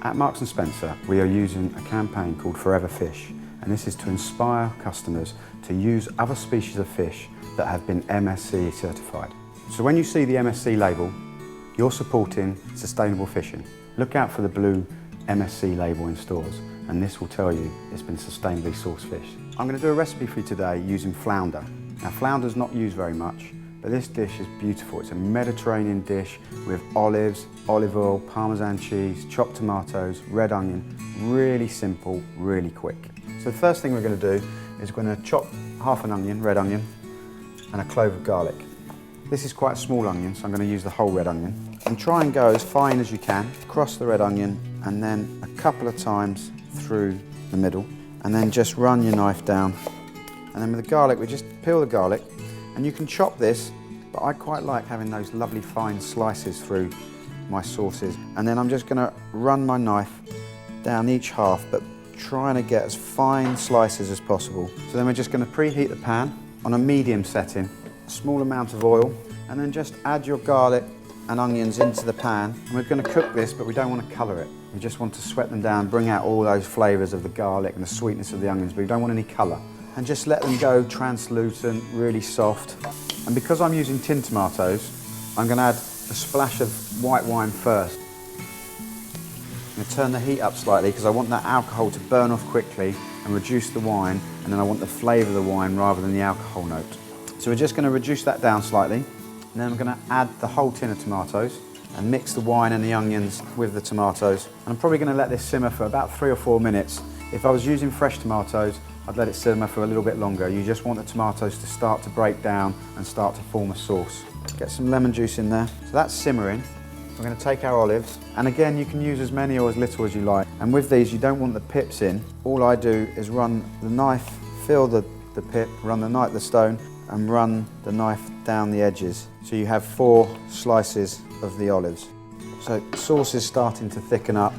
At Marks & Spencer, we are using a campaign called Forever Fish, and this is to inspire customers to use other species of fish that have been MSC certified. So when you see the MSC label, you're supporting sustainable fishing. Look out for the blue MSC label in stores, and this will tell you it's been sustainably sourced fish. I'm going to do a recipe for you today using flounder. Now, flounder's not used very much, but this dish is beautiful. It's a Mediterranean dish with olives, olive oil, parmesan cheese, chopped tomatoes, red onion. Really simple, really quick. So the first thing we're going to do is we're going to chop half an onion, red onion, and a clove of garlic. This is quite a small onion, so I'm going to use the whole red onion. And try and go as fine as you can across the red onion, and then a couple of times through the middle, and then just run your knife down. And then with the garlic, we just peel the garlic, and you can chop this, but I quite like having those lovely fine slices through my sauces. And then I'm just going to run my knife down each half, but trying to get as fine slices as possible. So then we're just going to preheat the pan on a medium setting, a small amount of oil, and then just add your garlic and onions into the pan. And we're going to cook this, but we don't want to colour it. We just want to sweat them down, bring out all those flavours of the garlic and the sweetness of the onions, but we don't want any colour. And just let them go translucent, really soft. And because I'm using tin tomatoes, I'm going to add a splash of white wine first. I'm going to turn the heat up slightly because I want that alcohol to burn off quickly and reduce the wine, and then I want the flavour of the wine rather than the alcohol note. So we're just going to reduce that down slightly, and then I'm going to add the whole tin of tomatoes and mix the wine and the onions with the tomatoes. And I'm probably going to let this simmer for about 3 or 4 minutes. If I was using fresh tomatoes, I'd let it simmer for a little bit longer. You just want the tomatoes to start to break down and start to form a sauce. Get some lemon juice in there. So that's simmering. We're going to take our olives, and again you can use as many or as little as you like. And with these you don't want the pips in. All I do is run the knife, feel the pip, run the stone, and run the knife down the edges. So you have 4 slices of the olives. So the sauce is starting to thicken up,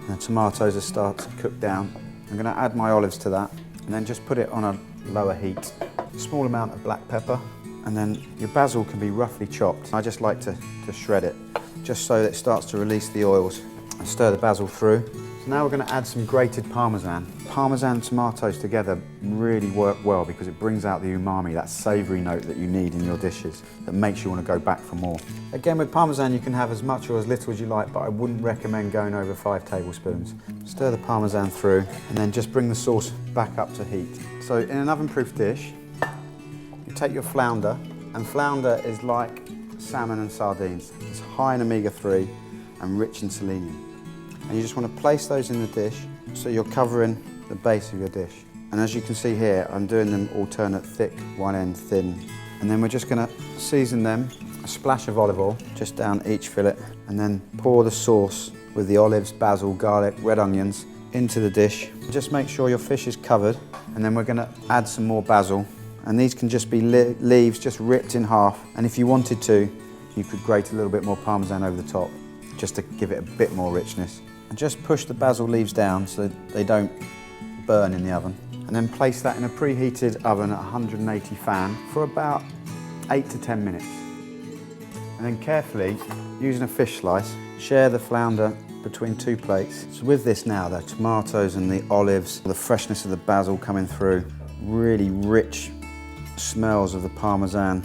and the tomatoes are starting to cook down. I'm going to add my olives to that, and then just put it on a lower heat. A small amount of black pepper, and then your basil can be roughly chopped. I just like to shred it, just so that it starts to release the oils, and stir the basil through. So now we're going to add some grated parmesan. Parmesan and tomatoes together really work well because it brings out the umami, that savoury note that you need in your dishes, that makes you want to go back for more. Again, with parmesan you can have as much or as little as you like, but I wouldn't recommend going over 5 tablespoons. Stir the parmesan through, and then just bring the sauce back up to heat. So in an oven-proof dish, you take your flounder, and flounder is like salmon and sardines. It's high in omega-3 and rich in selenium. And you just want to place those in the dish so you're covering the base of your dish. And as you can see here, I'm doing them alternate, thick, one end, thin. And then we're just going to season them, a splash of olive oil just down each fillet, and then pour the sauce with the olives, basil, garlic, red onions into the dish. Just make sure your fish is covered, and then we're going to add some more basil. And these can just be leaves just ripped in half. And if you wanted to, you could grate a little bit more parmesan over the top just to give it a bit more richness. And just push the basil leaves down so they don't burn in the oven. And then place that in a preheated oven at 180 fan for about 8 to 10 minutes. And then carefully, using a fish slice, share the flounder between 2 plates. So with this now, the tomatoes and the olives, the freshness of the basil coming through, really rich smells of the parmesan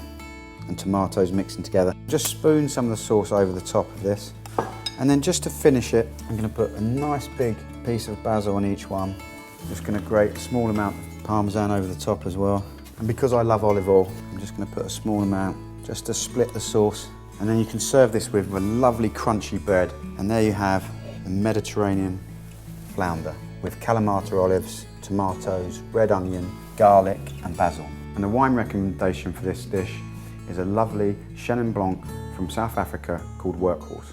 and tomatoes mixing together. Just spoon some of the sauce over the top of this. And then just to finish it, I'm going to put a nice big piece of basil on each one. I'm just going to grate a small amount of parmesan over the top as well. And because I love olive oil, I'm just going to put a small amount just to split the sauce. And then you can serve this with a lovely crunchy bread. And there you have the Mediterranean flounder with Kalamata olives, tomatoes, red onion, garlic and basil. And the wine recommendation for this dish is a lovely Chenin Blanc from South Africa called Workhorse.